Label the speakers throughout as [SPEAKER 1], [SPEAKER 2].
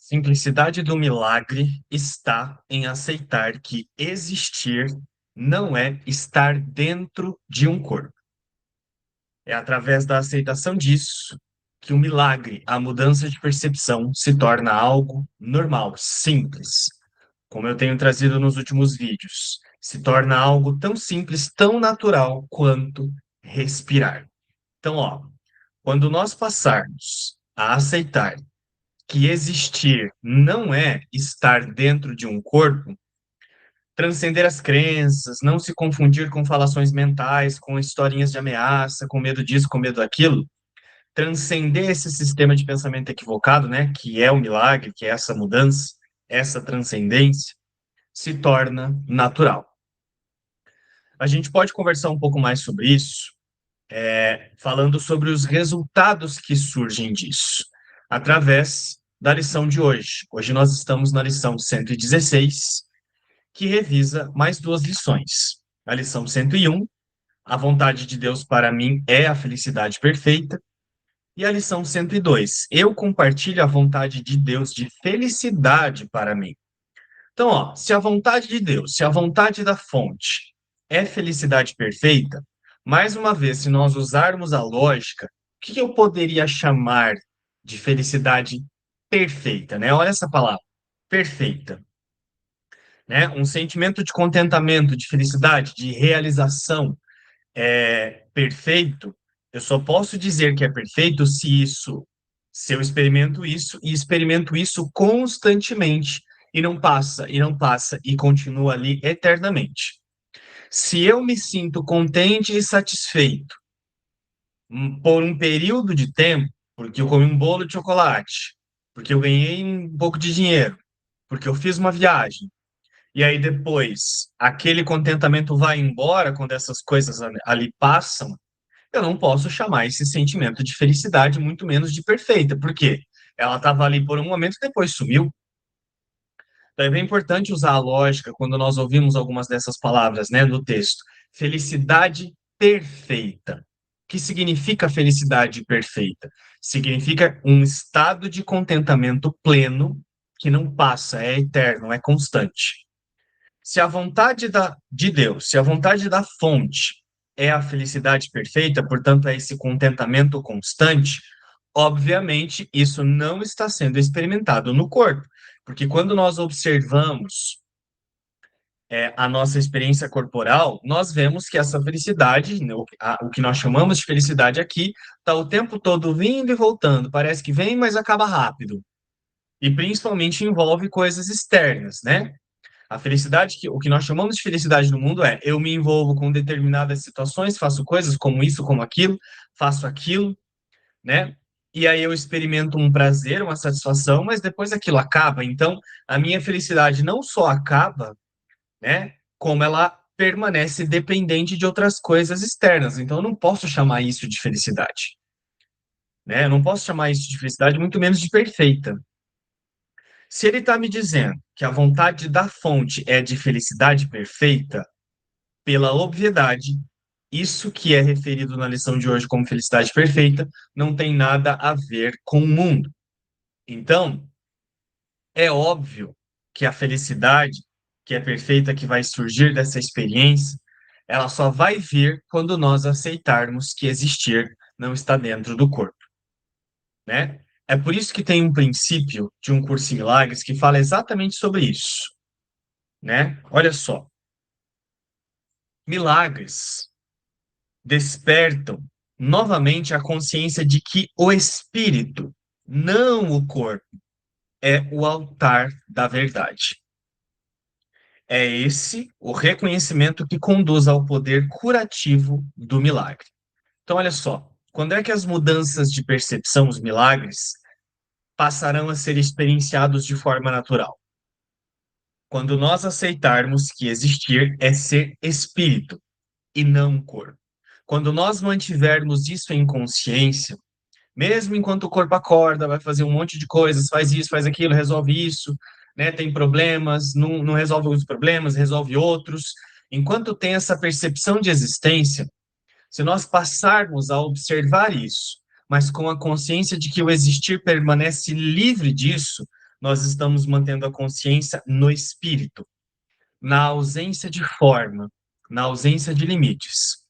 [SPEAKER 1] Simplicidade do milagre está em aceitar que existir não é estar dentro de um corpo. É através da aceitação disso que o milagre, a mudança de percepção, se torna algo normal, simples. Como eu tenho trazido nos últimos vídeos, se torna algo tão simples, tão natural quanto respirar. Então, quando nós passarmos a aceitar que existir não é estar dentro de um corpo, transcender as crenças, não se confundir com falações mentais, com historinhas de ameaça, com medo disso, com medo daquilo, transcender esse sistema de pensamento equivocado, né, que é o milagre, que é essa mudança, essa transcendência, se torna natural. A gente pode conversar um pouco mais sobre isso, falando sobre os resultados que surgem disso, através da lição de hoje. Hoje nós estamos na lição 116, que revisa mais duas lições. A lição 101, a vontade de Deus para mim é a felicidade perfeita, e a lição 102, eu compartilho a vontade de Deus de felicidade para mim. Então, se a vontade de Deus, se a vontade da fonte é felicidade perfeita, mais uma vez, se nós usarmos a lógica, o que eu poderia chamar de felicidade perfeita, né? Olha essa palavra, perfeita, né? Um sentimento de contentamento, de felicidade, de realização perfeito. Eu só posso dizer que é perfeito se eu experimento isso e experimento isso constantemente e não passa, e não passa, e continua ali eternamente. Se eu me sinto contente e satisfeito por um período de tempo, porque eu comi um bolo de chocolate, porque eu ganhei um pouco de dinheiro, porque eu fiz uma viagem, e aí depois aquele contentamento vai embora quando essas coisas ali passam, eu não posso chamar esse sentimento de felicidade, muito menos de perfeita, porque ela estava ali por um momento e depois sumiu. Então é bem importante usar a lógica quando nós ouvimos algumas dessas palavras, né, no texto. Felicidade perfeita. O que significa felicidade perfeita? Significa um estado de contentamento pleno que não passa, é eterno, é constante. Se a vontade de Deus, se a vontade da fonte é a felicidade perfeita, portanto, é esse contentamento constante, obviamente isso não está sendo experimentado no corpo, porque quando nós observamos a nossa experiência corporal, nós vemos que essa felicidade, né, o que nós chamamos de felicidade aqui, está o tempo todo vindo e voltando, parece que vem, mas acaba rápido. E principalmente envolve coisas externas, né? A felicidade, o que nós chamamos de felicidade no mundo é eu me envolvo com determinadas situações, faço coisas como isso, como aquilo, faço aquilo, né? E aí eu experimento um prazer, uma satisfação, mas depois aquilo acaba. Então, a minha felicidade não só acaba, né? Como ela permanece dependente de outras coisas externas. Então, eu não posso chamar isso de felicidade, né? Eu não posso chamar isso de felicidade, muito menos de perfeita. Se ele está me dizendo que a vontade da fonte é de felicidade perfeita, pela obviedade, isso que é referido na lição de hoje como felicidade perfeita não tem nada a ver com o mundo. Então, é óbvio que a felicidade, que é perfeita, que vai surgir dessa experiência, ela só vai vir quando nós aceitarmos que existir não está dentro do corpo, né? É por isso que tem um princípio de um curso em milagres que fala exatamente sobre isso, né? Olha só, milagres despertam novamente a consciência de que o espírito, não o corpo, é o altar da verdade. É esse o reconhecimento que conduz ao poder curativo do milagre. Então, olha só, quando é que as mudanças de percepção, os milagres, passarão a ser experienciados de forma natural? Quando nós aceitarmos que existir é ser espírito e não corpo. Quando nós mantivermos isso em consciência, mesmo enquanto o corpo acorda, vai fazer um monte de coisas, faz isso, faz aquilo, resolve isso, né? Tem problemas, não resolve os problemas, resolve outros. Enquanto tem essa percepção de existência, se nós passarmos a observar isso, mas com a consciência de que o existir permanece livre disso, nós estamos mantendo a consciência no espírito, na ausência de forma, na ausência de limites.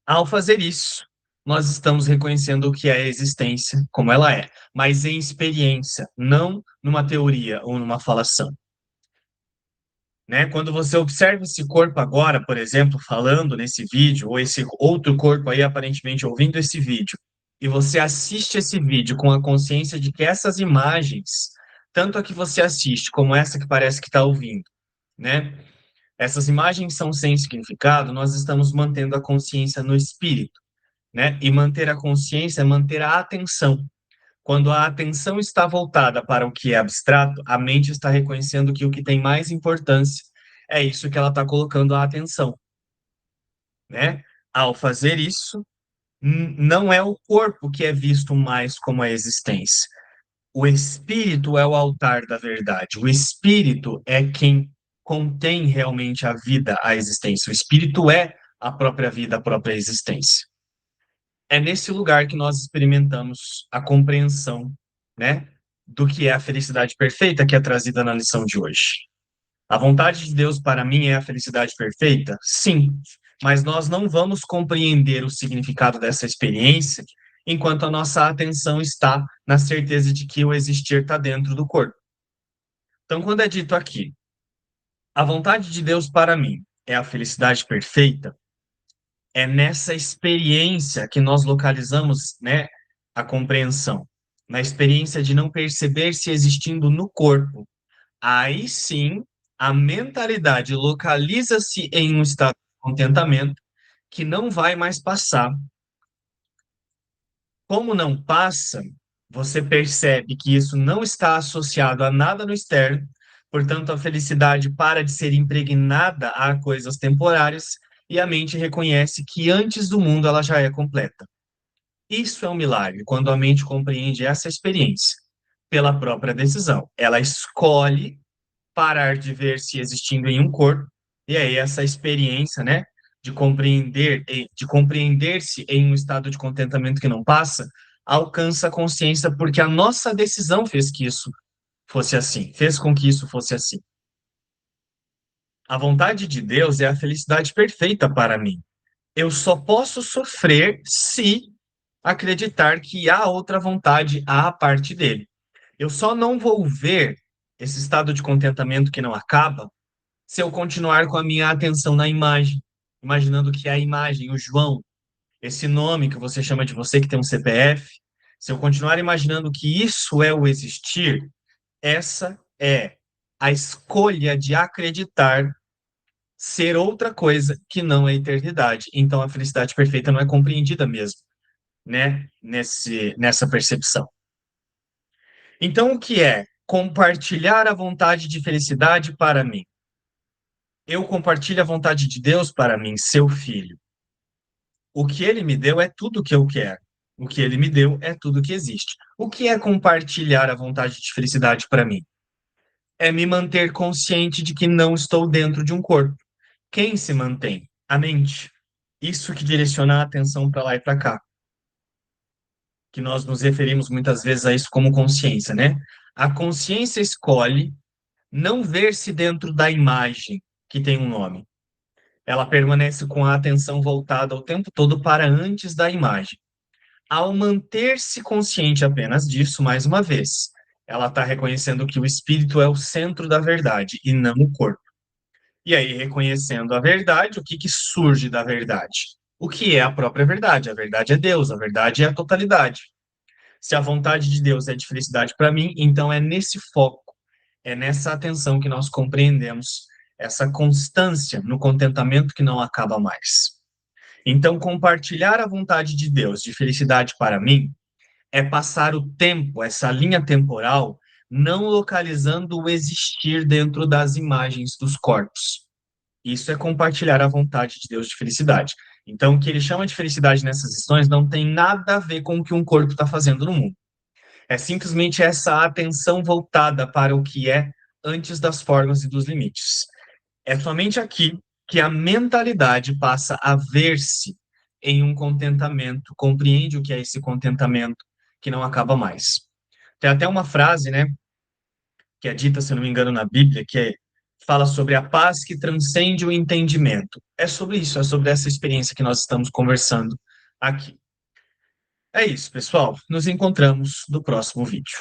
[SPEAKER 1] Ao fazer isso, nós estamos reconhecendo o que é a existência, como ela é, mas em experiência, não numa teoria ou numa falação. Né? Quando você observa esse corpo agora, por exemplo, falando nesse vídeo, ou esse outro corpo aí aparentemente ouvindo esse vídeo, e você assiste esse vídeo com a consciência de que essas imagens, tanto a que você assiste como essa que parece que está ouvindo, né? Essas imagens são sem significado, nós estamos mantendo a consciência no espírito, né? E manter a consciência é manter a atenção. Quando a atenção está voltada para o que é abstrato, a mente está reconhecendo que o que tem mais importância é isso que ela está colocando a atenção, né? Ao fazer isso, não é o corpo que é visto mais como a existência. O espírito é o altar da verdade. O espírito é quem contém realmente a vida, a existência. O espírito é a própria vida, a própria existência. É nesse lugar que nós experimentamos a compreensão, né, do que é a felicidade perfeita que é trazida na lição de hoje. A vontade de Deus para mim é a felicidade perfeita? Sim, mas nós não vamos compreender o significado dessa experiência enquanto a nossa atenção está na certeza de que o existir está dentro do corpo. Então, quando é dito aqui, a vontade de Deus para mim é a felicidade perfeita, é nessa experiência que nós localizamos, né, a compreensão, na experiência de não perceber-se existindo no corpo. Aí sim, a mentalidade localiza-se em um estado de contentamento que não vai mais passar. Como não passa, você percebe que isso não está associado a nada no externo, portanto, a felicidade para de ser impregnada a coisas temporárias e a mente reconhece que antes do mundo ela já é completa. Isso é um milagre, quando a mente compreende essa experiência pela própria decisão. Ela escolhe parar de ver se existindo em um corpo, e aí essa experiência, né, de compreender-se em um estado de contentamento que não passa, alcança a consciência porque a nossa decisão fez que isso fosse assim, fez com que isso fosse assim. A vontade de Deus é a felicidade perfeita para mim. Eu só posso sofrer se acreditar que há outra vontade à parte dele. Eu só não vou ver esse estado de contentamento que não acaba se eu continuar com a minha atenção na imagem, imaginando que a imagem, o João, esse nome que você chama de você que tem um CPF, se eu continuar imaginando que isso é o existir, essa é a escolha de acreditar ser outra coisa que não a eternidade. Então a felicidade perfeita não é compreendida mesmo, né? Nessa percepção. Então o que é compartilhar a vontade de felicidade para mim? Eu compartilho a vontade de Deus para mim, seu filho. O que ele me deu é tudo o que eu quero. O que ele me deu é tudo que existe. O que é compartilhar a vontade de felicidade para mim? É me manter consciente de que não estou dentro de um corpo. Quem se mantém? A mente. Isso que direciona a atenção para lá e para cá. Que nós nos referimos muitas vezes a isso como consciência, né? A consciência escolhe não ver-se dentro da imagem que tem um nome. Ela permanece com a atenção voltada o tempo todo para antes da imagem. Ao manter-se consciente apenas disso, mais uma vez, ela está reconhecendo que o espírito é o centro da verdade e não o corpo. E aí, reconhecendo a verdade, o que que surge da verdade? O que é a própria verdade? A verdade é Deus, a verdade é a totalidade. Se a vontade de Deus é de felicidade para mim, então é nesse foco, é nessa atenção que nós compreendemos essa constância no contentamento que não acaba mais. Então, compartilhar a vontade de Deus de felicidade para mim é passar o tempo, essa linha temporal, não localizando o existir dentro das imagens dos corpos. Isso é compartilhar a vontade de Deus de felicidade. Então, o que ele chama de felicidade nessas questões não tem nada a ver com o que um corpo está fazendo no mundo. É simplesmente essa atenção voltada para o que é antes das formas e dos limites. É somente aqui que a mentalidade passa a ver-se em um contentamento, compreende o que é esse contentamento que não acaba mais. Tem até uma frase, né, que é dita, se eu não me engano, na Bíblia, fala sobre a paz que transcende o entendimento. É sobre isso, é sobre essa experiência que nós estamos conversando aqui. É isso, pessoal. Nos encontramos no próximo vídeo.